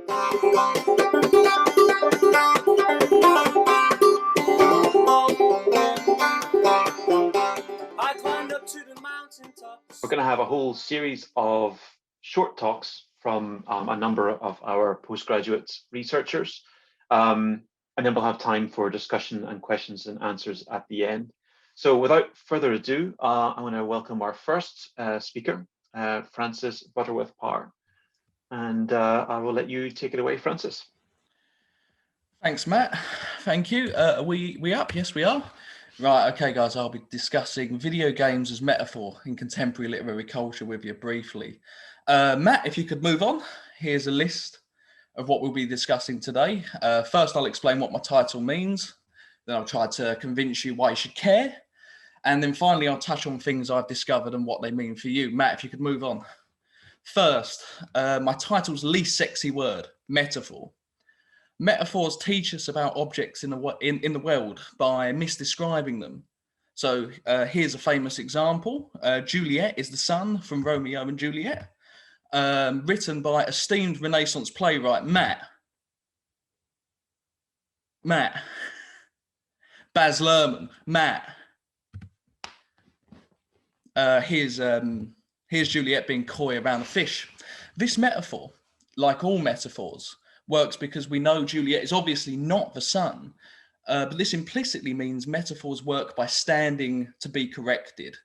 We're going to have a whole series of short talks from a number of our postgraduate researchers. And then we'll have time for discussion and questions and answers at the end. So without further ado, I want to welcome our first speaker, Frances Butterworth Parr. And I will let you take it away, Frances. Thanks, Matt. Thank you. Are we up? Yes, we are. Right, okay, guys, I'll be discussing video games as metaphor in contemporary literary culture with you briefly. Matt, if you could move on, here's a list of what we'll be discussing today. First, I'll explain what my title means. Then I'll try to convince you why you should care. And then finally, I'll touch on things I've discovered and what they mean for you. Matt, if you could move on. First, my title's least sexy word, metaphor. Metaphors teach us about objects in the world by misdescribing them. So here's a famous example. Juliet is the sun from Romeo and Juliet, written by esteemed Renaissance playwright Matt. Baz Luhrmann. Matt. Here's Juliet being coy around a fish. This metaphor, like all metaphors, works because we know Juliet is obviously not the sun, but this implicitly means metaphors work by standing to be corrected,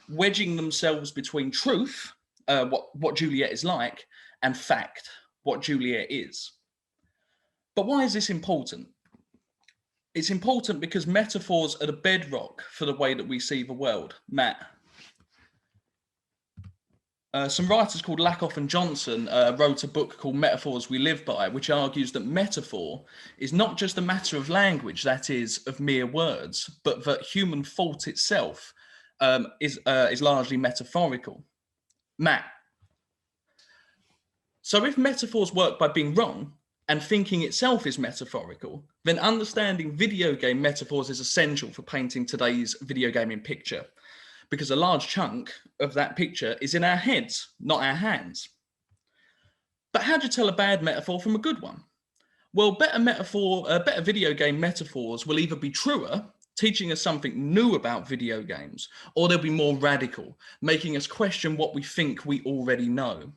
wedging themselves between truth, what Juliet is like, and fact, what Juliet is. But why is this important? It's important because metaphors are the bedrock for the way that we see the world. Matt. Some writers called Lakoff and Johnson wrote a book called Metaphors We Live By, which argues that metaphor is not just a matter of language, that is, of mere words, but that human thought itself is largely metaphorical. Matt. So if metaphors work by being wrong, and thinking itself is metaphorical, then understanding video game metaphors is essential for painting today's video gaming picture, because a large chunk of that picture is in our heads, not our hands. But how do you tell a bad metaphor from a good one? Well, better video game metaphors will either be truer, teaching us something new about video games, or they'll be more radical, making us question what we think we already know.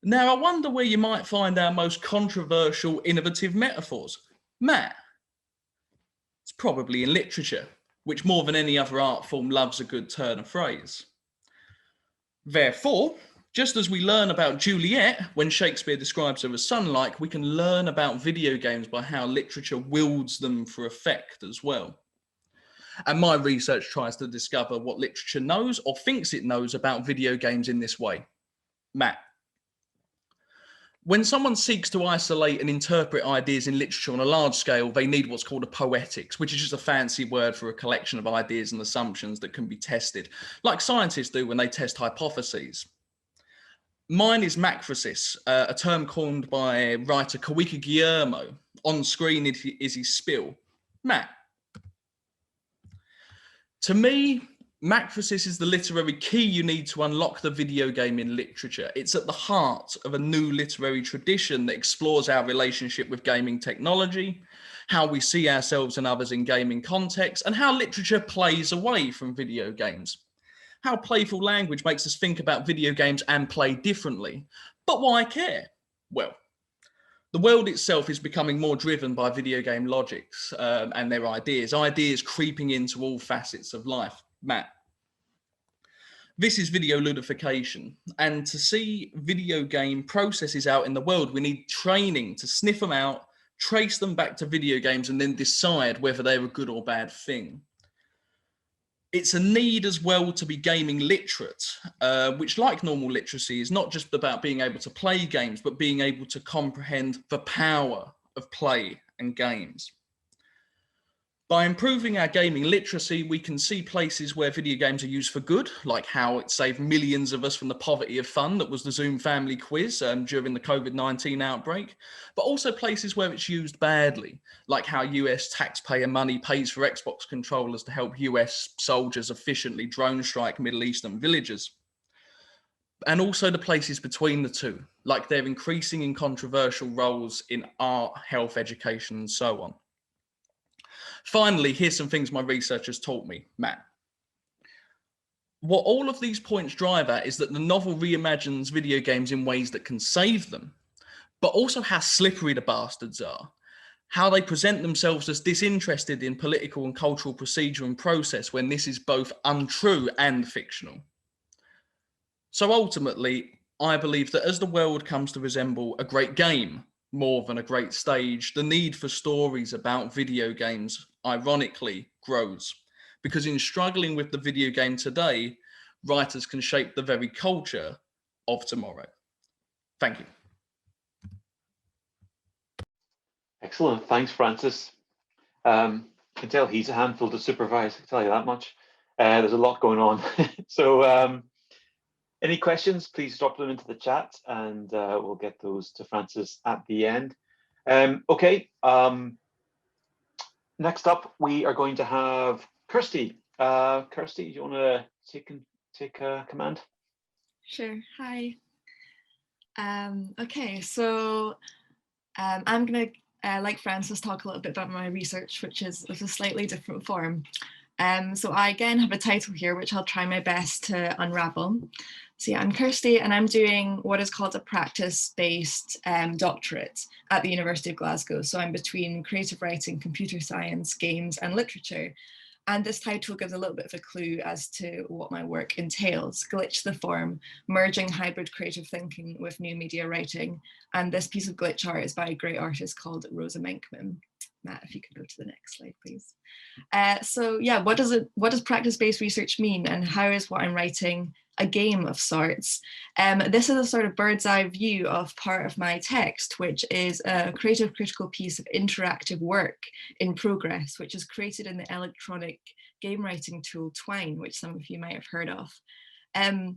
Now, I wonder where you might find our most controversial, innovative metaphors. Matt, it's probably in literature, which more than any other art form loves a good turn of phrase. Therefore, just as we learn about Juliet when Shakespeare describes her as sun-like, we can learn about video games by how literature wields them for effect as well. And my research tries to discover what literature knows or thinks it knows about video games in this way. Matt. When someone seeks to isolate and interpret ideas in literature on a large scale, they need what's called a poetics, which is just a fancy word for a collection of ideas and assumptions that can be tested, like scientists do when they test hypotheses. Mine is macrosis, a term coined by writer Kawika Guillermo. On screen is his spill. Matt. To me, macrosis is the literary key you need to unlock the video game in literature. It's at the heart of a new literary tradition that explores our relationship with gaming technology, how we see ourselves and others in gaming contexts, and how literature plays away from video games. How playful language makes us think about video games and play differently. But why care? Well, the world itself is becoming more driven by video game logics and their ideas creeping into all facets of life. Matt. This is video ludification, and to see video game processes out in the world, we need training to sniff them out, trace them back to video games, and then decide whether they're a good or bad thing. It's a need as well to be gaming literate, which, like normal literacy, is not just about being able to play games, but being able to comprehend the power of play and games. By improving our gaming literacy, we can see places where video games are used for good, like how it saved millions of us from the poverty of fun that was the Zoom family quiz during the COVID-19 outbreak, but also places where it's used badly, like how US taxpayer money pays for Xbox controllers to help US soldiers efficiently drone strike Middle Eastern villages. and also the places between the two, like their increasing and controversial roles in art, health, education, and so on. Finally, here's some things my research has taught me, Matt. What all of these points drive at is that the novel reimagines video games in ways that can save them, but also how slippery the bastards are, how they present themselves as disinterested in political and cultural procedure and process when this is both untrue and fictional. So ultimately, I believe that as the world comes to resemble a great game more than a great stage, the need for stories about video games, ironically, grows. Because in struggling with the video game today, writers can shape the very culture of tomorrow. Thank you. Excellent. Thanks, Francis. I can tell he's a handful to supervise, I can tell you that much. There's a lot going on. So any questions, please drop them into the chat and we'll get those to Francis at the end. Okay, next up, we are going to have Kirsty. Kirsty, do you want to take command? Sure. Hi. Okay, so I'm going to, like Francis, talk a little bit about my research, which is of a slightly different form. So I again have a title here, which I'll try my best to unravel. So yeah, I'm Kirsty, and I'm doing what is called a practice-based doctorate at the University of Glasgow. So I'm between creative writing, computer science, games, and literature. And this title gives a little bit of a clue as to what my work entails. Glitch the Form, merging hybrid creative thinking with new media writing. And this piece of glitch art is by a great artist called Rosa Menkman. Matt, if you could go to the next slide, please. So yeah, what does practice-based research mean, and how is what I'm writing a game of sorts? This is a sort of bird's eye view of part of my text, which is a creative critical piece of interactive work in progress, which is created in the electronic game writing tool Twine, which some of you might have heard of.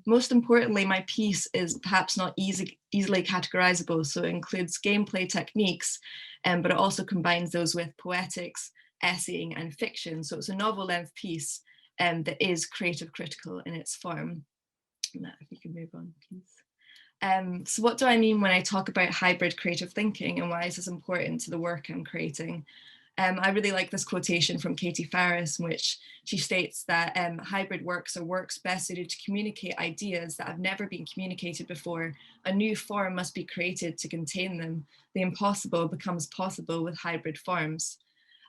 Most importantly, my piece is perhaps not easily categorizable, so it includes gameplay techniques, but it also combines those with poetics, essaying, and fiction. So it's a novel-length piece that is creative critical in its form. Matt, if you can move on, please. So what do I mean when I talk about hybrid creative thinking, and why is this important to the work I'm creating? I really like this quotation from Katie Farris, in which she states that hybrid works are works best suited to communicate ideas that have never been communicated before. A new form must be created to contain them. The impossible becomes possible with hybrid forms.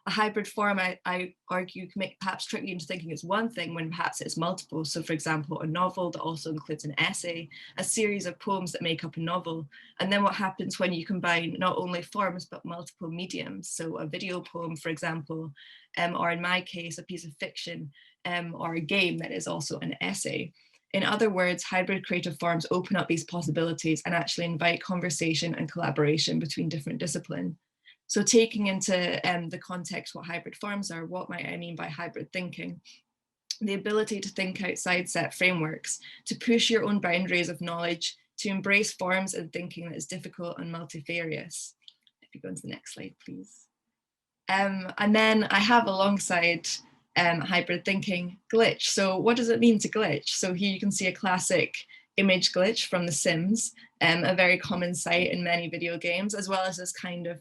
A hybrid form, I argue, can perhaps trick you into thinking it's one thing when perhaps it's multiple. So for example, a novel that also includes an essay, a series of poems that make up a novel. And then what happens when you combine not only forms, but multiple mediums? So a video poem, for example, or in my case, a piece of fiction, or a game that is also an essay. In other words, hybrid creative forms open up these possibilities and actually invite conversation and collaboration between different disciplines. So taking into the context what hybrid forms are, what might I mean by hybrid thinking? The ability to think outside set frameworks, to push your own boundaries of knowledge, to embrace forms and thinking that is difficult and multifarious. If you go into the next slide, please. And then I have alongside hybrid thinking, glitch. So what does it mean to glitch? So here you can see a classic image glitch from The Sims, a very common sight in many video games, as well as this kind of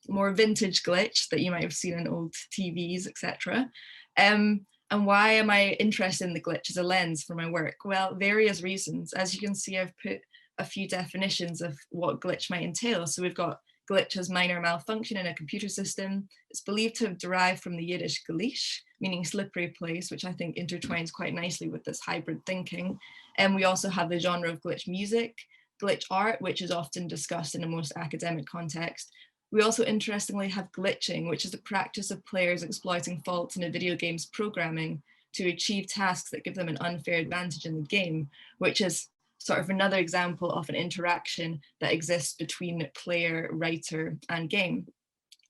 more vintage glitch that you might have seen in old TVs, etc. And why am I interested in the glitch as a lens for my work? Well, various reasons. As you can see, I've put a few definitions of what glitch might entail. So we've got glitch as minor malfunction in a computer system. It's believed to have derived from the Yiddish glitch, meaning slippery place, which I think intertwines quite nicely with this hybrid thinking. And we also have the genre of glitch music, glitch art, which is often discussed in a most academic context. We also interestingly have glitching, which is the practice of players exploiting faults in a video game's programming to achieve tasks that give them an unfair advantage in the game, which is sort of another example of an interaction that exists between player, writer, and game.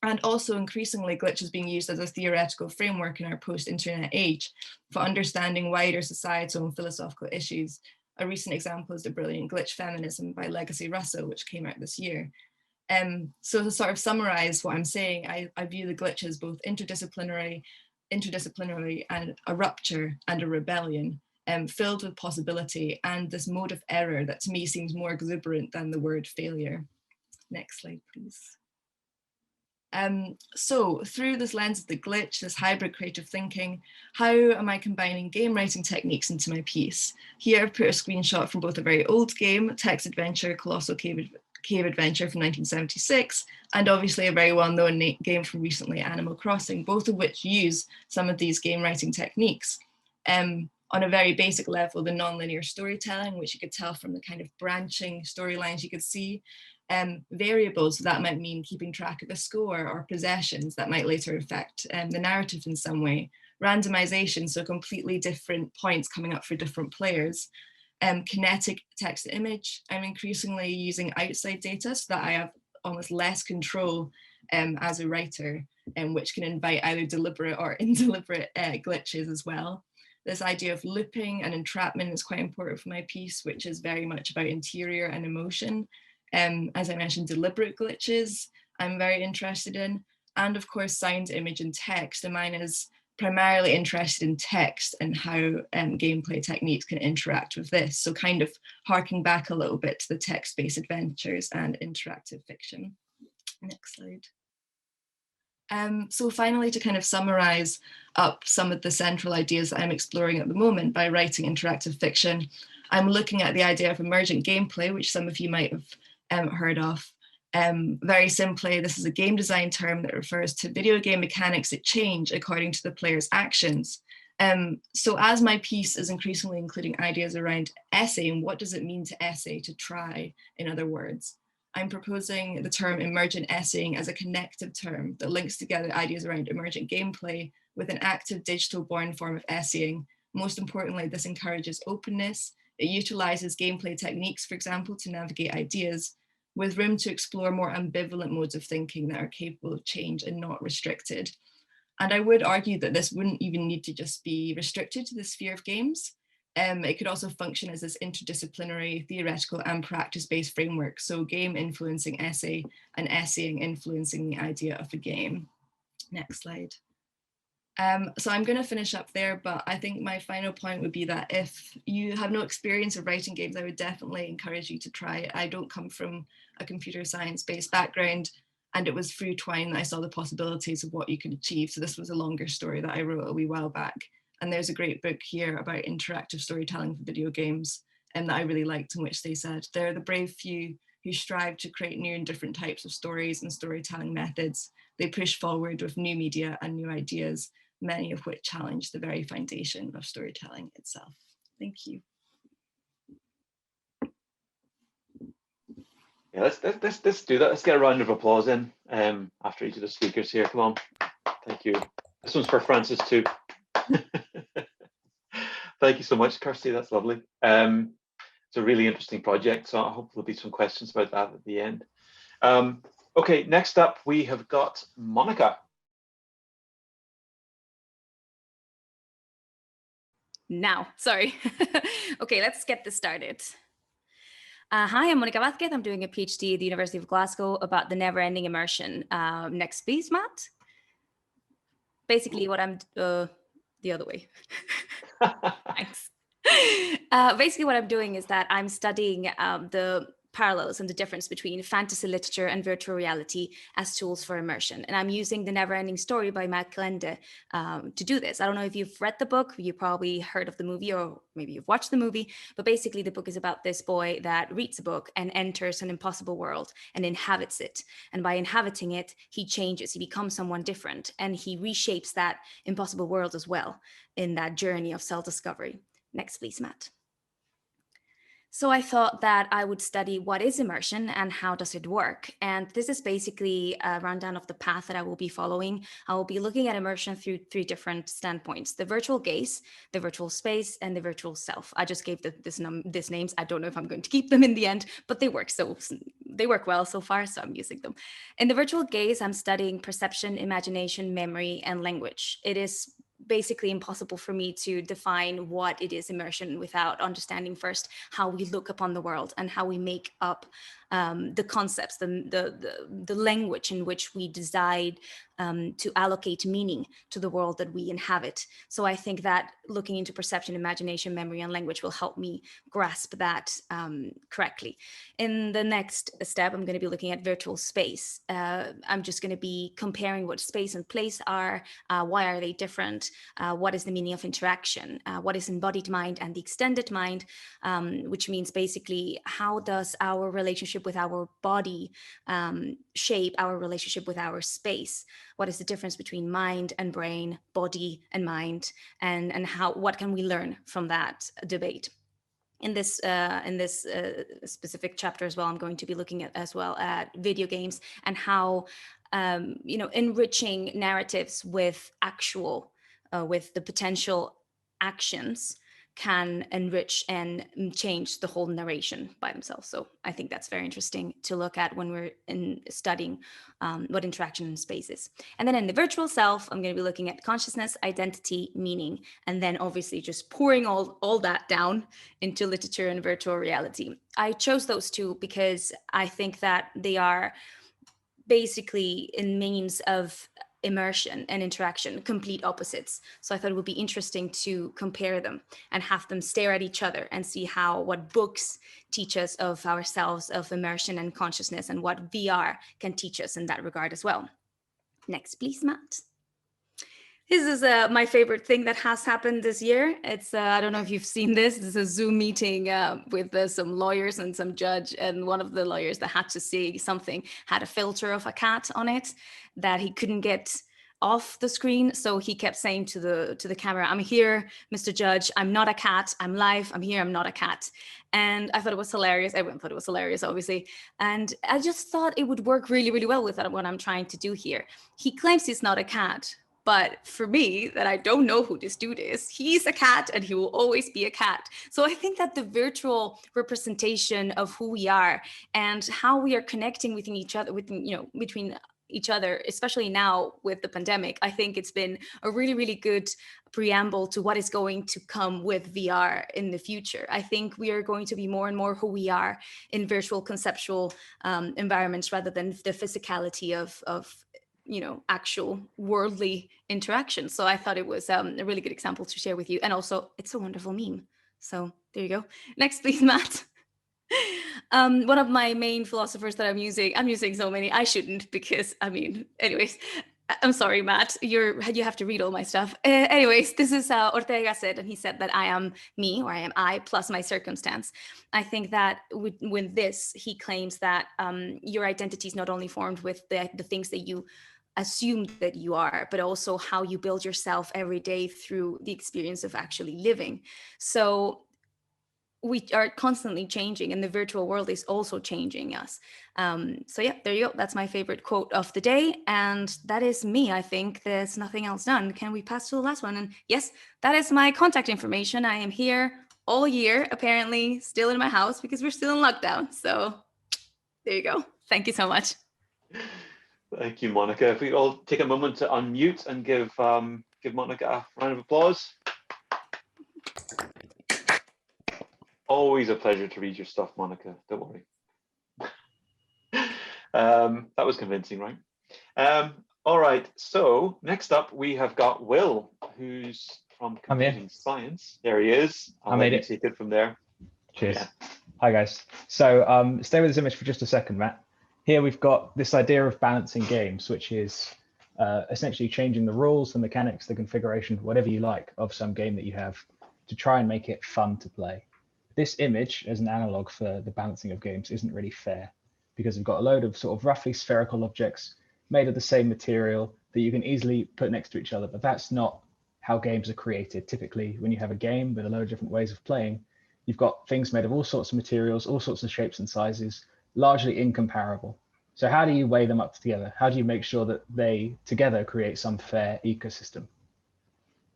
And also increasingly, glitch is being used as a theoretical framework in our post-internet age for understanding wider societal and philosophical issues. A recent example is the brilliant Glitch Feminism by Legacy Russo, which came out this year. So to sort of summarize what I'm saying, I view the glitch as both interdisciplinary and a rupture and a rebellion. filled with possibility and this mode of error that to me seems more exuberant than the word failure. Next slide, please. So through this lens of the glitch, this hybrid creative thinking, how am I combining game writing techniques into my piece? Here I've put a screenshot from both a very old game, text adventure, Colossal Cave Adventure from 1976, and obviously a very well-known game from recently, Animal Crossing, both of which use some of these game writing techniques. On a very basic level, the non-linear storytelling, which you could tell from the kind of branching storylines you could see, variables, so that might mean keeping track of a score, or possessions that might later affect the narrative in some way. Randomization, so completely different points coming up for different players. Kinetic text to image, I'm increasingly using outside data so that I have almost less control as a writer, which can invite either deliberate or indeliberate glitches as well. This idea of looping and entrapment is quite important for my piece, which is very much about interior and emotion. As I mentioned, deliberate glitches I'm very interested in, and of course sound, image and text, and mine is primarily interested in text and how gameplay techniques can interact with this, so kind of harking back a little bit to the text-based adventures and interactive fiction. Next slide. So finally, to kind of summarize up some of the central ideas that I'm exploring at the moment by writing interactive fiction, I'm looking at the idea of emergent gameplay, which some of you might have heard of. Very simply, this is a game design term that refers to video game mechanics that change according to the player's actions. So as my piece is increasingly including ideas around essaying, what does it mean to essay, to try, in other words? I'm proposing the term emergent essaying as a connective term that links together ideas around emergent gameplay with an active digital born form of essaying. Most importantly, this encourages openness. It utilizes gameplay techniques, for example, to navigate ideas, with room to explore more ambivalent modes of thinking that are capable of change and not restricted. And I would argue that this wouldn't even need to just be restricted to the sphere of games. It could also function as this interdisciplinary, theoretical and practice-based framework. So game influencing essay and essaying influencing the idea of a game. Next slide. So I'm going to finish up there, but I think my final point would be that if you have no experience of writing games, I would definitely encourage you to try it. I don't come from a computer science-based background, and it was through Twine that I saw the possibilities of what you could achieve. So this was a longer story that I wrote a wee while back. And there's a great book here about interactive storytelling for video games, and that I really liked, in which they said, they're the brave few who strive to create new and different types of stories and storytelling methods. They push forward with new media and new ideas, many of which challenge the very foundation of storytelling itself. Thank you. Yeah, let's do that. Let's get a round of applause in after each of the speakers here. Come on. Thank you. This one's for Francis too. Thank you so much, Kirsty. That's lovely. It's a really interesting project, so I hope there'll be some questions about that at the end. Okay, next up we have got Monica. Now, sorry. Okay, let's get this started. Hi, I'm Monica Vázquez. I'm doing a PhD at the University of Glasgow about the never-ending immersion. Next, please, Matt. Basically, what I'm the other way. Thanks. Basically, what I'm doing is that I'm studying the parallels and the difference between fantasy literature and virtual reality as tools for immersion. And I'm using The Never-Ending Story by Matt Glende to do this. I don't know if you've read the book, you probably heard of the movie, or maybe you've watched the movie, but basically the book is about this boy that reads a book and enters an impossible world and inhabits it. And by inhabiting it, he changes, he becomes someone different, and he reshapes that impossible world as well in that journey of self-discovery. Next, please, Matt. So I thought that I would study what is immersion and how does it work. And this is basically a rundown of the path that I will be following. I will be looking at immersion through 3 different standpoints: the virtual gaze, the virtual space, and the virtual self. I just gave these names. I don't know if I'm going to keep them in the end, but they work. So they work well so far, so I'm using them. In the virtual gaze, I'm studying perception, imagination, memory, and language. It is basically impossible for me to define what it is immersion without understanding first how we look upon the world and how we make up the concepts, the language in which we decide to allocate meaning to the world that we inhabit. So I think that looking into perception, imagination, memory, and language will help me grasp that correctly. In the next step, I'm going to be looking at virtual space. I'm just going to be comparing what space and place are, why are they different, what is the meaning of interaction, what is embodied mind and the extended mind, which means basically how does our relationship with our body shape our relationship with our space? What is the difference between mind and brain, body and mind, and what can we learn from that debate? In this specific chapter as well, I'm going to be looking at as well at video games and how enriching narratives with with the potential actions can enrich and change the whole narration by themselves. So I think that's very interesting to look at when we're studying what interaction in space is. And then in the virtual self, I'm going to be looking at consciousness, identity, meaning, and then obviously just pouring all that down into literature and virtual reality. I chose those two because I think that they are basically in means of immersion and interaction, complete opposites. So I thought it would be interesting to compare them and have them stare at each other and see what books teach us of ourselves, of immersion and consciousness, and what VR can teach us in that regard as well. Next, please, Matt. This is my favorite thing that has happened this year. It's, I don't know if you've seen this. This is a Zoom meeting with some lawyers and some judge. And one of the lawyers that had to say something had a filter of a cat on it that he couldn't get off the screen. So he kept saying to the camera, "I'm here, Mr. Judge. I'm not a cat. I'm live. I'm here. I'm not a cat." And I thought it was hilarious. Everyone thought it was hilarious, obviously. And I just thought it would work really, really well with what I'm trying to do here. He claims he's not a cat. But for me, that I don't know who this dude is, he's a cat and he will always be a cat. So I think that the virtual representation of who we are and how we are connecting with each other, between each other, especially now with the pandemic, I think it's been a really, really good preamble to what is going to come with VR in the future. I think we are going to be more and more who we are in virtual conceptual environments rather than the physicality of actual worldly interaction. So I thought it was a really good example to share with you. And also, it's a wonderful meme. So there you go. Next, please, Matt. One of my main philosophers that I'm using so many, I shouldn't because, anyways, I'm sorry, Matt, you have to read all my stuff. Anyways, this is Ortega said, and he said that I am me, or I am I plus my circumstance. I think that with this, he claims that your identity is not only formed with the things that you assume that you are, but also how you build yourself every day through the experience of actually living. So we are constantly changing, and the virtual world is also changing us. So yeah, there you go. That's my favorite quote of the day. And that is me. I think there's nothing else done. Can we pass to the last one? And yes, that is my contact information. I am here all year, apparently still in my house because we're still in lockdown. So there you go. Thank you so much. Thank you, Monica. If we all take a moment to unmute and give Monica a round of applause. Always a pleasure to read your stuff, Monica. Don't worry. That was convincing, right? All right. So next up, we have got Will, who's from Computing Science. There he is. I'll let you take it from there. Cheers. Yeah. Hi, guys. So stay with this image for just a second, Matt. Here we've got this idea of balancing games, which is essentially changing the rules, the mechanics, the configuration, whatever you like of some game that you have to try and make it fun to play. This image as an analog for the balancing of games isn't really fair because we've got a load of sort of roughly spherical objects made of the same material that you can easily put next to each other, but that's not how games are created. Typically, when you have a game with a load of different ways of playing, you've got things made of all sorts of materials, all sorts of shapes and sizes, largely incomparable. So how do you weigh them up together? How do you make sure that they together create some fair ecosystem?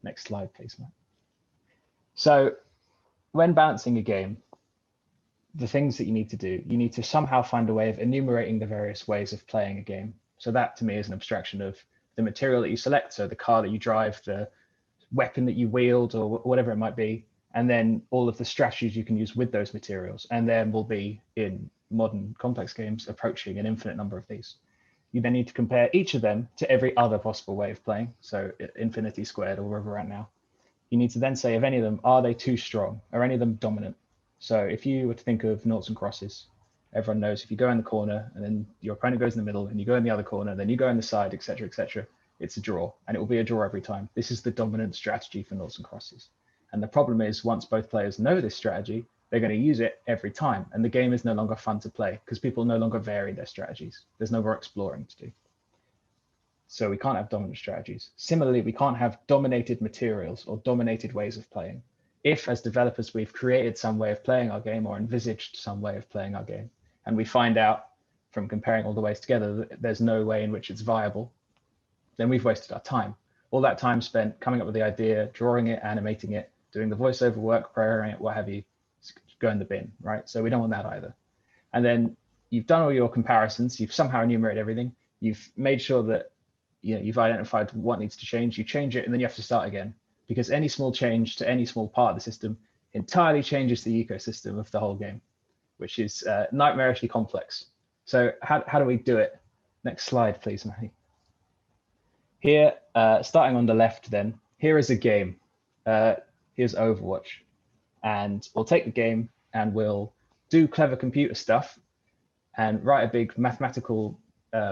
Next slide, please, Matt. So when balancing a game, the things that you need to do, you need to somehow find a way of enumerating the various ways of playing a game. So that to me is an abstraction of the material that you select, so the car that you drive, the weapon that you wield, or whatever it might be, and then all of the strategies you can use with those materials. And there will be, in modern complex games, approaching an infinite number of these. You then need to compare each of them to every other possible way of playing. So infinity squared or wherever we're at now. You need to then say, of any of them, are they too strong? Are any of them dominant? So if you were to think of noughts and crosses, everyone knows if you go in the corner and then your opponent goes in the middle and you go in the other corner, then you go in the side, etc., etc., it's a draw, and it will be a draw every time. This is the dominant strategy for noughts and crosses. And the problem is, once both players know this strategy, they're going to use it every time. And the game is no longer fun to play because people no longer vary their strategies. There's no more exploring to do. So we can't have dominant strategies. Similarly, we can't have dominated materials or dominated ways of playing. If, as developers, we've created some way of playing our game or envisaged some way of playing our game, and we find out from comparing all the ways together that there's no way in which it's viable, then we've wasted our time. All that time spent coming up with the idea, drawing it, animating it, doing the voiceover work, preparing it, what have you, go in the bin, right? So we don't want that either. And then you've done all your comparisons, you've somehow enumerated everything, you've made sure that you've identified what needs to change, you change it, and then you have to start again. Because any small change to any small part of the system entirely changes the ecosystem of the whole game, which is nightmarishly complex. So how do we do it? Next slide, please, Matty. Here, starting on the left then, here is a game. Here's Overwatch. And we'll take the game and we'll do clever computer stuff and write a big mathematical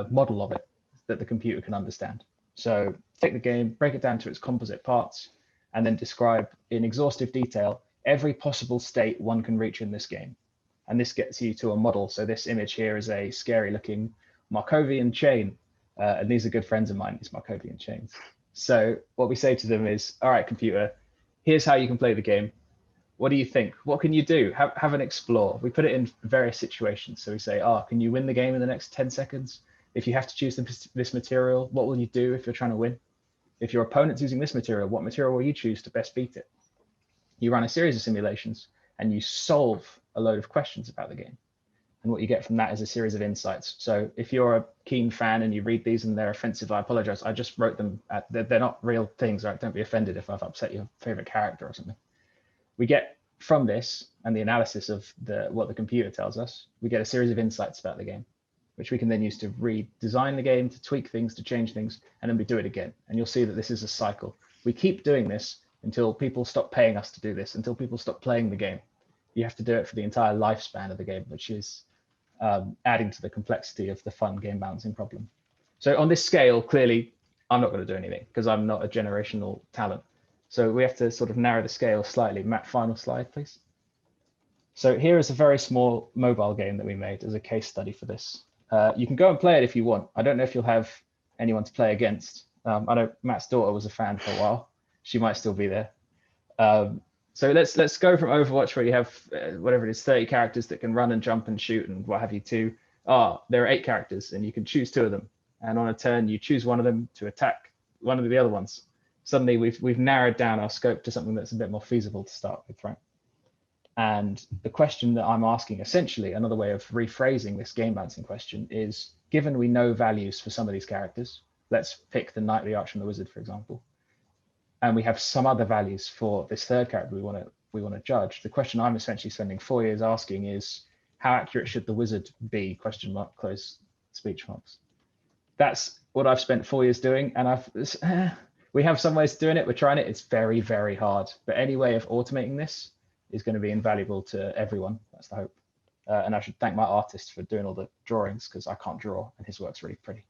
model of it that the computer can understand. So take the game, break it down to its composite parts, and then describe in exhaustive detail every possible state one can reach in this game. And this gets you to a model. So this image here is a scary looking Markovian chain. And these are good friends of mine, these Markovian chains. So what we say to them is, all right, computer, here's how you can play the game. What do you think? What can you do? Have an explore. We put it in various situations. So we say, can you win the game in the next 10 seconds? If you have to choose this material, what will you do if you're trying to win? If your opponent's using this material, what material will you choose to best beat it? You run a series of simulations and you solve a load of questions about the game. And what you get from that is a series of insights. So if you're a keen fan and you read these and they're offensive, I apologize. I just wrote them. They're not real things, right? Don't be offended if I've upset your favorite character or something. We get from this and the analysis of what the computer tells us, we get a series of insights about the game, which we can then use to redesign the game, to tweak things, to change things, and then we do it again. And you'll see that this is a cycle. We keep doing this until people stop paying us to do this, until people stop playing the game. You have to do it for the entire lifespan of the game, which is adding to the complexity of the fun game balancing problem. So on this scale, clearly, I'm not going to do anything because I'm not a generational talent. So we have to sort of narrow the scale slightly. Matt, final slide, please. So here is a very small mobile game that we made as a case study for this. You can go and play it if you want. I don't know if you'll have anyone to play against. I know Matt's daughter was a fan for a while. She might still be there. So let's go from Overwatch, where you have whatever it is, 30 characters that can run and jump and shoot and what have you, to there are 8 characters and you can choose 2 of them. And on a turn, you choose one of them to attack one of the other ones. Suddenly we've narrowed down our scope to something that's a bit more feasible to start with, right? And the question that I'm asking, essentially, another way of rephrasing this game balancing question is, given we know values for some of these characters, let's pick the knight, the archer, and the wizard, for example, and we have some other values for this third character we want to judge. The question I'm essentially spending 4 years asking is, how accurate should the wizard be? Question mark, close speech marks. That's what I've spent 4 years doing, and we have some ways of doing it. We're trying it. It's very, very hard. But any way of automating this is going to be invaluable to everyone. That's the hope. And I should thank my artist for doing all the drawings, because I can't draw and his work's really pretty.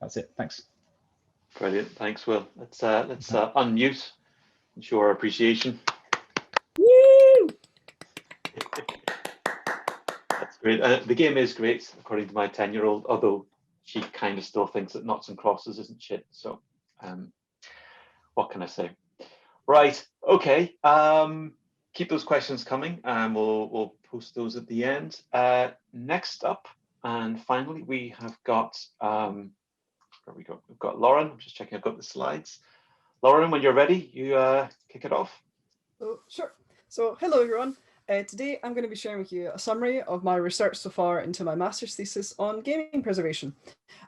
That's it. Thanks. Brilliant. Thanks, Will. Let's unmute and show our appreciation. Woo! That's great. The game is great, according to my 10-year-old, although she kind of still thinks that noughts and crosses isn't shit. So what can I say? Right. Okay. Keep those questions coming, and we'll post those at the end. Next up, and finally, we have got where we go. We've got Lauren. I'm just checking. I've got the slides. Lauren, when you're ready, you kick it off. Oh, sure. So, hello everyone. Today I'm going to be sharing with you a summary of my research so far into my master's thesis on gaming preservation.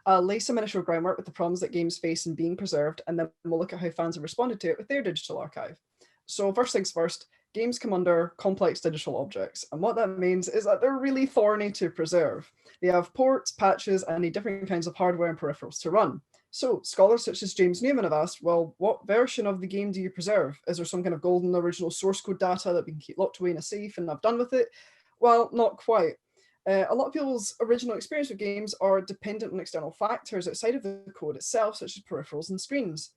I'll lay some initial groundwork with the problems that games face in being preserved, and then we'll look at how fans have responded to it with their digital archive. So first things first, games come under complex digital objects. And what that means is that they're really thorny to preserve. They have ports, patches, and need different kinds of hardware and peripherals to run. So scholars such as James Newman have asked, well, what version of the game do you preserve? Is there some kind of golden original source code data that we can keep locked away in a safe and have done with it? Well, not quite. A lot of people's original experience with games are dependent on external factors outside of the code itself, such as peripherals and screens.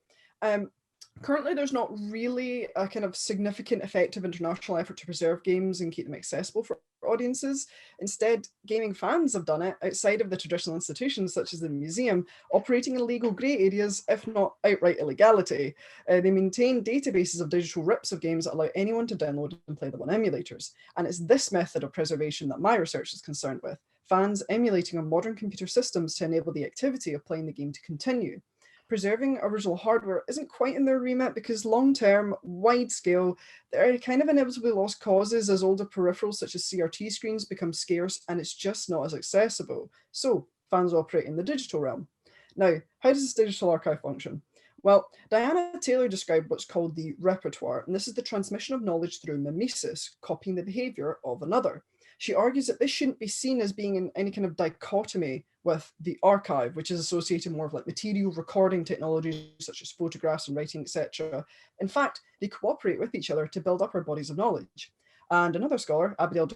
Currently, there's not really a kind of significant effective international effort to preserve games and keep them accessible for audiences. Instead, gaming fans have done it outside of the traditional institutions such as the museum, operating in legal grey areas, if not outright illegality. They maintain databases of digital rips of games that allow anyone to download and play them on emulators. And it's this method of preservation that my research is concerned with, fans emulating on modern computer systems to enable the activity of playing the game to continue. Preserving original hardware isn't quite in their remit because long-term, wide-scale, there are kind of inevitably lost causes as older peripherals such as CRT screens become scarce and it's just not as accessible. So fans operate in the digital realm. Now, how does this digital archive function? Well, Diana Taylor described what's called the repertoire, and this is the transmission of knowledge through mimesis, copying the behavior of another. She argues that this shouldn't be seen as being in any kind of dichotomy with the archive, which is associated more of like material recording technologies such as photographs and writing, etc. In fact, they cooperate with each other to build up our bodies of knowledge. And another scholar, Abigail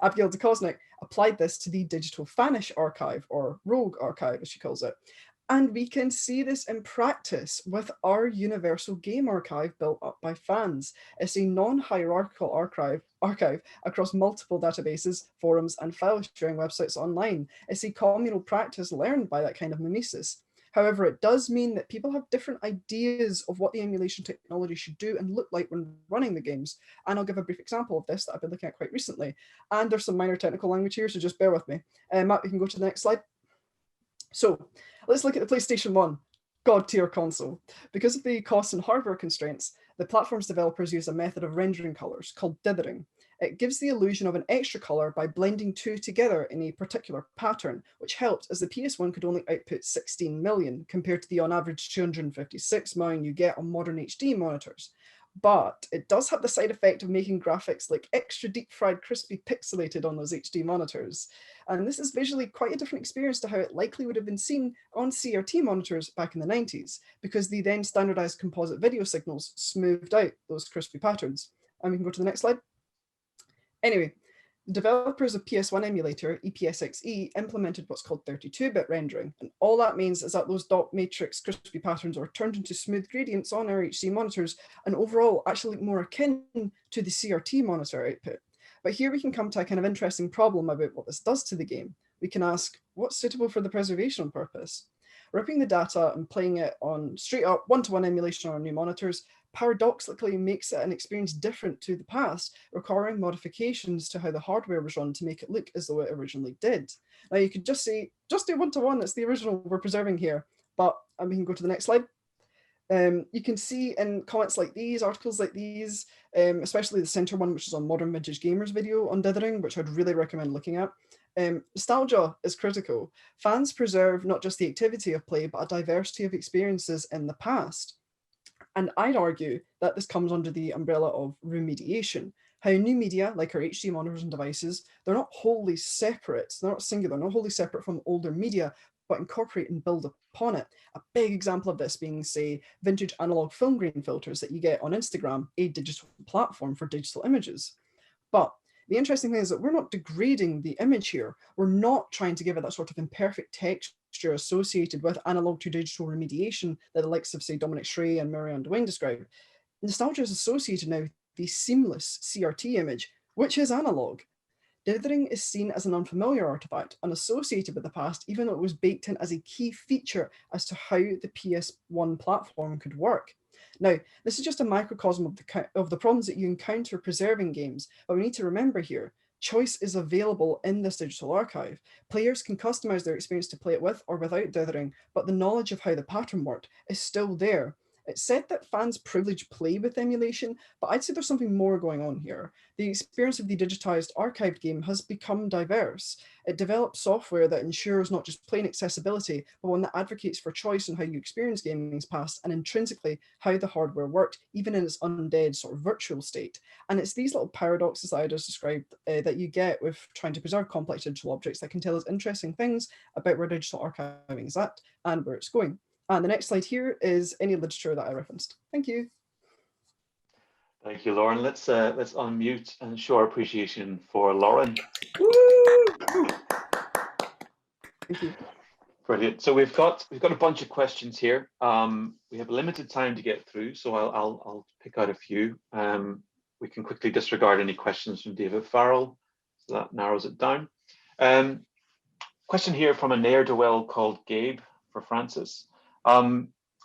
DeKosnik, applied this to the digital Fanish archive, or rogue archive, as she calls it. And we can see this in practice with our universal game archive built up by fans. It's a non-hierarchical archive across multiple databases, forums, and file sharing websites online. It's a communal practice learned by that kind of mimesis. However, it does mean that people have different ideas of what the emulation technology should do and look like when running the games. And I'll give a brief example of this that I've been looking at quite recently. And there's some minor technical language here, so just bear with me. Matt, we can go to the next slide. So let's look at the PlayStation 1 God tier console. Because of the cost and hardware constraints, the platform's developers use a method of rendering colors called dithering. It gives the illusion of an extra color by blending two together in a particular pattern, which helped as the PS1 could only output 16 million compared to the on average 256 million you get on modern HD monitors. But it does have the side effect of making graphics like extra deep fried crispy pixelated on those HD monitors. And this is visually quite a different experience to how it likely would have been seen on CRT monitors back in the 90s, because the then standardized composite video signals smoothed out those crispy patterns. And we can go to the next slide. Anyway, the developers of PS1 emulator, EPSXE, implemented what's called 32-bit rendering. And all that means is that those dot matrix crispy patterns are turned into smooth gradients on our HD monitors and overall actually look more akin to the CRT monitor output. But here we can come to a kind of interesting problem about what this does to the game. We can ask, what's suitable for the preservation purpose? Ripping the data and playing it on straight up one-to-one emulation on our new monitors paradoxically makes it an experience different to the past, requiring modifications to how the hardware was run to make it look as though it originally did. Now you could just say, just do one-to-one, it's the original we're preserving here, but we can go to the next slide. You can see in comments like these, articles like these, especially the center one, which is on Modern Vintage Gamers video on dithering, which I'd really recommend looking at. Nostalgia is critical. Fans preserve not just the activity of play, but a diversity of experiences in the past. And I'd argue that this comes under the umbrella of remediation. How new media, like our HD monitors and devices, they're not wholly separate, they're not singular, not wholly separate from older media, but incorporate and build upon it. A big example of this being, say, vintage analog film grain filters that you get on Instagram, a digital platform for digital images. But the interesting thing is that we're not degrading the image here. We're not trying to give it that sort of imperfect texture associated with analog to digital remediation that the likes of, say, Dominic Schrey and Marianne Dwayne describe. Nostalgia is associated now with the seamless CRT image, which is analog. Dithering is seen as an unfamiliar artifact, unassociated with the past, even though it was baked in as a key feature as to how the PS1 platform could work. Now, this is just a microcosm of the problems that you encounter preserving games, but we need to remember here, choice is available in this digital archive. Players can customize their experience to play it with or without dithering, but the knowledge of how the pattern worked is still there. It said that fans privilege play with emulation, but I'd say there's something more going on here. The experience of the digitized archived game has become diverse. It develops software that ensures not just plain accessibility, but one that advocates for choice in how you experience gaming's past and intrinsically how the hardware worked, even in its undead sort of virtual state. And it's these little paradoxes that I just described that you get with trying to preserve complex digital objects that can tell us interesting things about where digital archiving is at and where it's going. And the next slide here is any literature that I referenced. Thank you. Thank you, Lauren. Let's unmute and show our appreciation for Lauren. Woo! Thank you. Brilliant. So we've got a bunch of questions here. We have limited time to get through, so I'll pick out a few. We can quickly disregard any questions from David Farrell, so that narrows it down. Question here from a ne'er-do-well called Gabe for Francis.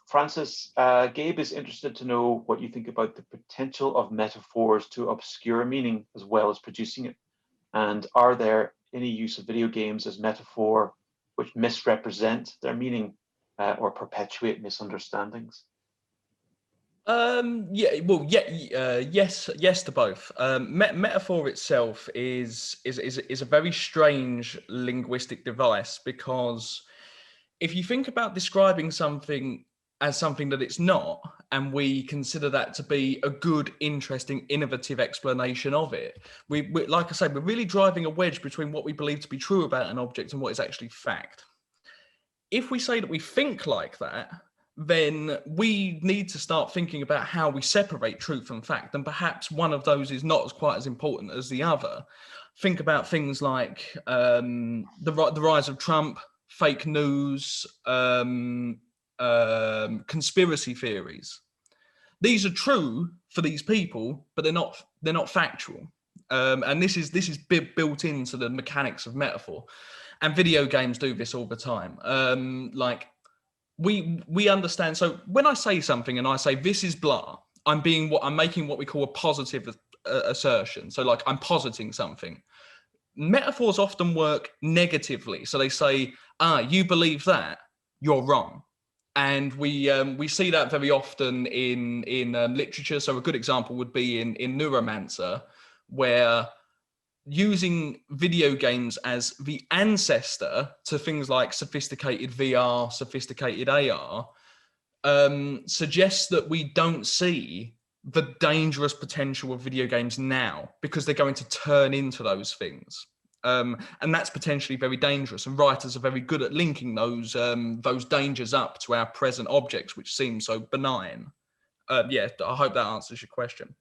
Francis, Gabe is interested to know what you think about the potential of metaphors to obscure meaning as well as producing it. And are there any use of video games as metaphor which misrepresent their meaning or perpetuate misunderstandings? Yes to both. Metaphor itself is a very strange linguistic device, because if you think about describing something as something that it's not, and we consider that to be a good, interesting, innovative explanation of it, we like I say, we're really driving a wedge between what we believe to be true about an object and what is actually fact. If we say that we think like that, then we need to start thinking about how we separate truth and fact, and perhaps one of those is not as quite as important as the other. Think about things like the rise of Trump, fake news, conspiracy theories. These are true for these people, but they're not factual. And this is built into the mechanics of metaphor, and video games do this all the time. Like we understand. So when I say something and I say this is blah, I'm making what we call a positive assertion. So like I'm positing something. Metaphors often work negatively. So they say, you believe that, you're wrong. And we see that very often in literature. So a good example would be in Neuromancer, where using video games as the ancestor to things like sophisticated VR, sophisticated AR, suggests that we don't see the dangerous potential of video games now, because they're going to turn into those things. And that's potentially very dangerous. And writers are very good at linking those dangers up to our present objects, which seem so benign. Yeah, I hope that answers your question.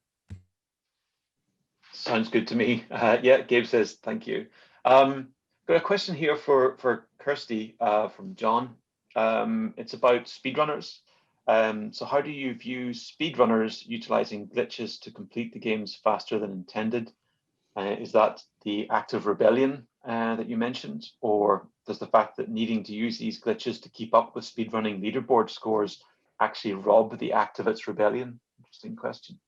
Sounds good to me. Yeah, Gabe says thank you. Got a question here for Kirsty from John. It's about speedrunners. So how do you view speedrunners utilizing glitches to complete the games faster than intended? Is that the act of rebellion that you mentioned, or does the fact that needing to use these glitches to keep up with speedrunning leaderboard scores actually rob the act of its rebellion? Interesting question.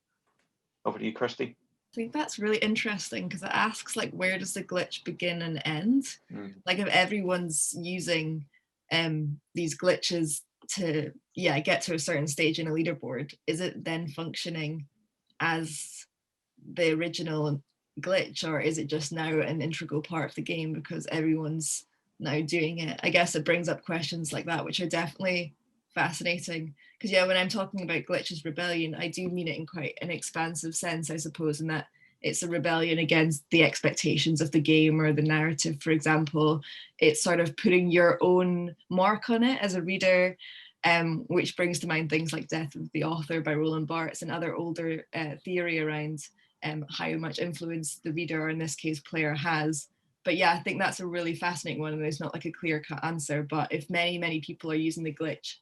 Over to you, Kirsty. I think that's really interesting, because it asks, like, where does the glitch begin and end? Like, if everyone's using these glitches to get to a certain stage in a leaderboard, is it then functioning as the original glitch, or is it just now an integral part of the game because everyone's now doing it? I guess it brings up questions like that, which are definitely fascinating, because when I'm talking about glitches rebellion, I do mean it in quite an expansive sense, I suppose, in that it's a rebellion against the expectations of the game or the narrative. For example, it's sort of putting your own mark on it as a reader, which brings to mind things like Death of the Author by Roland Barthes and other older theory around how much influence the reader, or in this case player, has. But yeah, I think that's a really fascinating one, and there's not like a clear-cut answer. But if many people are using the glitch,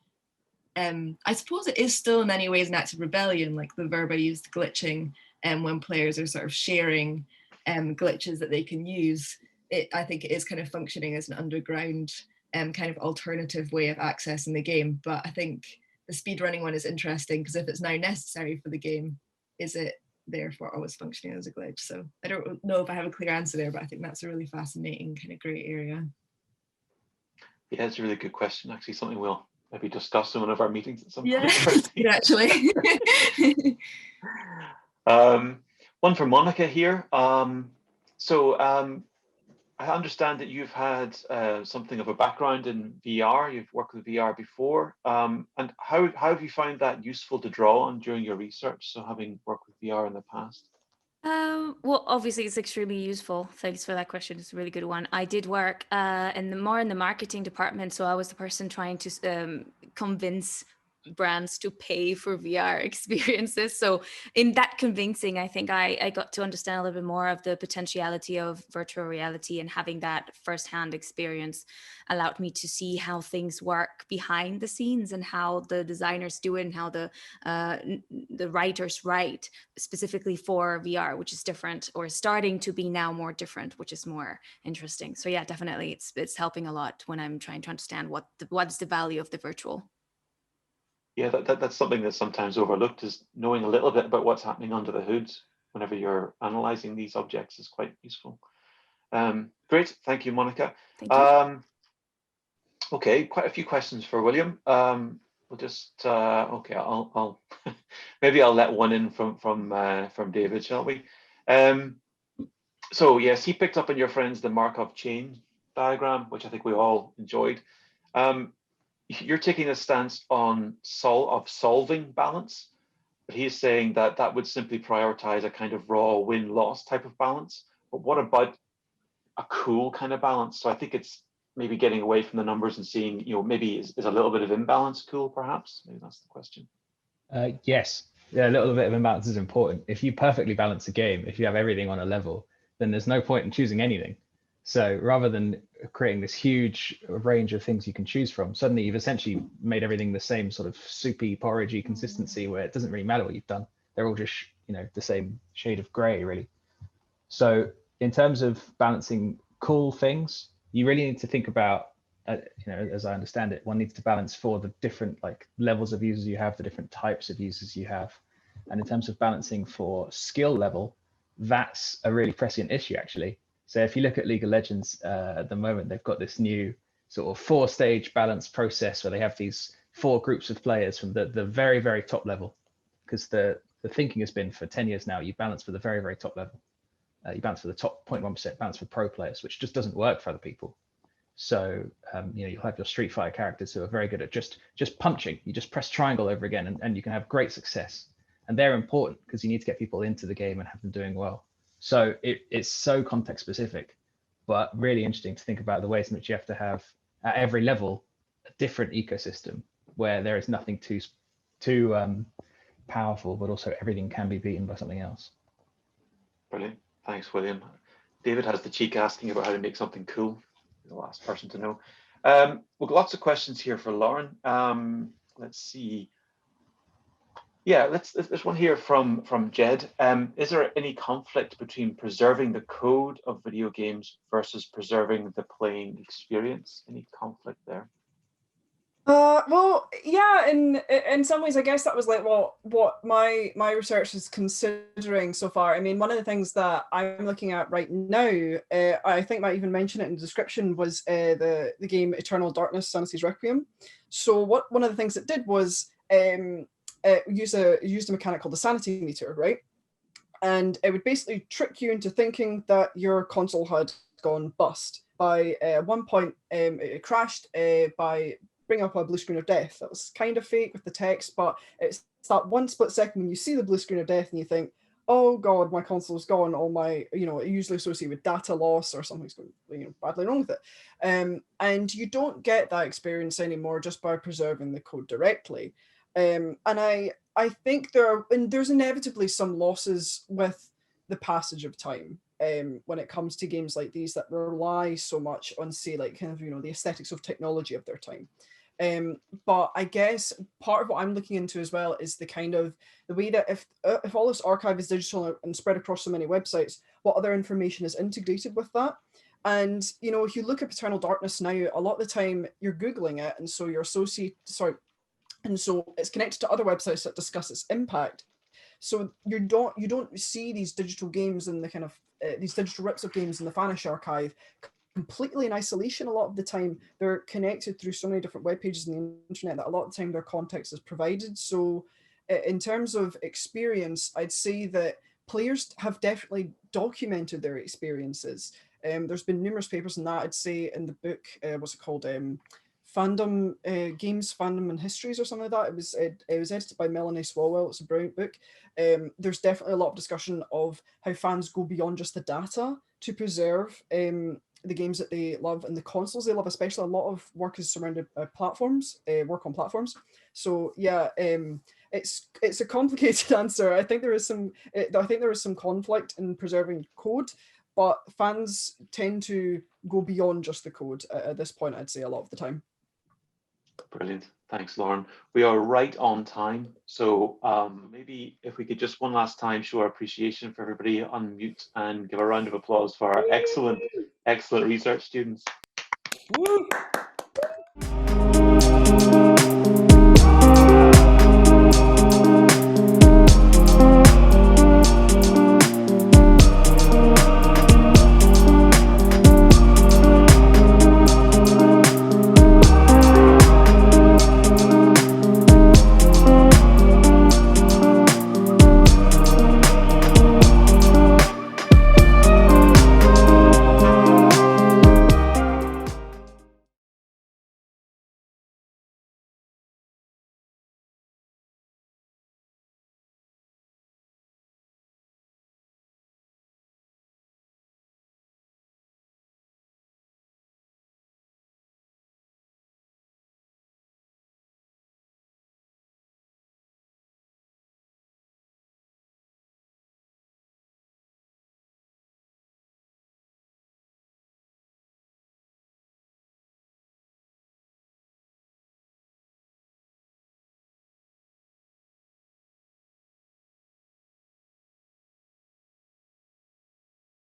I suppose it is still in many ways an act of rebellion, like the verb I used, glitching, when players are sort of sharing glitches that they can use. I think it is kind of functioning as an underground kind of alternative way of accessing the game. But I think the speedrunning one is interesting, because if it's now necessary for the game, is it therefore always functioning as a glitch? So I don't know if I have a clear answer there, but I think that's a really fascinating kind of grey area. Yeah, it's a really good question. Actually, something we'll maybe discuss in one of our meetings at some Yeah, point. good actually. One for Monica here. I understand that you've had something of a background in VR. You've worked with VR before. And how have you found that useful to draw on during your research? So having worked with VR in the past. Well, obviously, it's extremely useful. Thanks for that question. It's a really good one. I did work more in the marketing department, so I was the person trying to convince brands to pay for VR experiences. So in that convincing, I think I got to understand a little bit more of the potentiality of virtual reality, and having that firsthand experience allowed me to see how things work behind the scenes and how the designers do it and how the writers write specifically for VR, which is different, or starting to be now more different, which is more interesting. So yeah, definitely it's helping a lot when I'm trying to understand what's the value of the virtual. Yeah, that's something that's sometimes overlooked, is knowing a little bit about what's happening under the hood whenever you're analyzing these objects is quite useful. Great, thank you, Monica. Thank you. Okay, quite a few questions for William. We'll just okay. I'll maybe I'll let one in from David, shall we? So yes, he picked up on your friends the Markov chain diagram, which I think we all enjoyed. You're taking a stance on solving balance, but he's saying that that would simply prioritize a kind of raw win-loss type of balance. But what about a cool kind of balance? So I think it's maybe getting away from the numbers and seeing, maybe is a little bit of imbalance cool, perhaps? Maybe that's the question. Yes, yeah, a little bit of imbalance is important. If you perfectly balance a game, if you have everything on a level, then there's no point in choosing anything. So rather than creating this huge range of things you can choose from, suddenly you've essentially made everything the same sort of soupy, porridgey consistency where it doesn't really matter what you've done. They're all just, the same shade of gray, really. So in terms of balancing cool things, you really need to think about, as I understand it, one needs to balance for the different levels of users you have, the different types of users you have. And in terms of balancing for skill level, that's a really prescient issue, actually. So if you look at League of Legends at the moment, they've got this new sort of 4-stage balance process where they have these 4 groups of players from the very, very top level, because the thinking has been for 10 years now, you balance for the very, very top level. You balance for the top 0.1%, balance for pro players, which just doesn't work for other people. So you'll have your Street Fighter characters who are very good at just punching. You just press triangle over again and you can have great success. And they're important because you need to get people into the game and have them doing well. So it's so context specific, but really interesting to think about the ways in which you have to have at every level a different ecosystem where there is nothing too powerful, but also everything can be beaten by something else. Brilliant. Thanks, William. David has the cheek asking about how to make something cool. He's the last person to know. We've got lots of questions here for Lauren. Let's see. Yeah, there's one here from Jed. Is there any conflict between preserving the code of video games versus preserving the playing experience? Any conflict there? Well, yeah, in some ways, I guess that was what my research is considering so far. I mean, one of the things that I'm looking at right now, I think I might even mention it in the description, was the game Eternal Darkness: Sanity's Requiem. So one of the things it did was used a mechanic called the sanity meter, right? And it would basically trick you into thinking that your console had gone bust. By one point, it crashed by bringing up a blue screen of death. That was kind of fake with the text, but it's that one split second when you see the blue screen of death and you think, oh God, my console's gone. All my, usually associated with data loss or something's going, badly wrong with it. And you don't get that experience anymore just by preserving the code directly. And I think there's inevitably some losses with the passage of time when it comes to games like these that rely so much on, say, the aesthetics of technology of their time. But I guess part of what I'm looking into as well is the way that if all this archive is digital and spread across so many websites, what other information is integrated with that? And, if you look at Eternal Darkness now, a lot of the time you're Googling it, and so and so it's connected to other websites that discuss its impact. So you don't see these digital games and the kind of these digital rips of games in the Vanish archive completely in isolation a lot of the time. They're connected through so many different web pages on the internet that a lot of the time their context is provided. So in terms of experience, I'd say that players have definitely documented their experiences. There's been numerous papers on that. I'd say in the book, what's it called? Fandom, Games, Fandom and Histories or something like that. It was edited by Melanie Swalwell. It's a brilliant book. There's definitely a lot of discussion of how fans go beyond just the data to preserve the games that they love and the consoles they love. Especially a lot of work is surrounded by platforms, work on platforms. So yeah, it's a complicated answer. I think there is some conflict in preserving code, but fans tend to go beyond just the code at this point, I'd say, a lot of the time. Brilliant. Thanks, Lauren. We are right on time. So maybe if we could just one last time show our appreciation for everybody, unmute and give a round of applause for our excellent research students. Woo!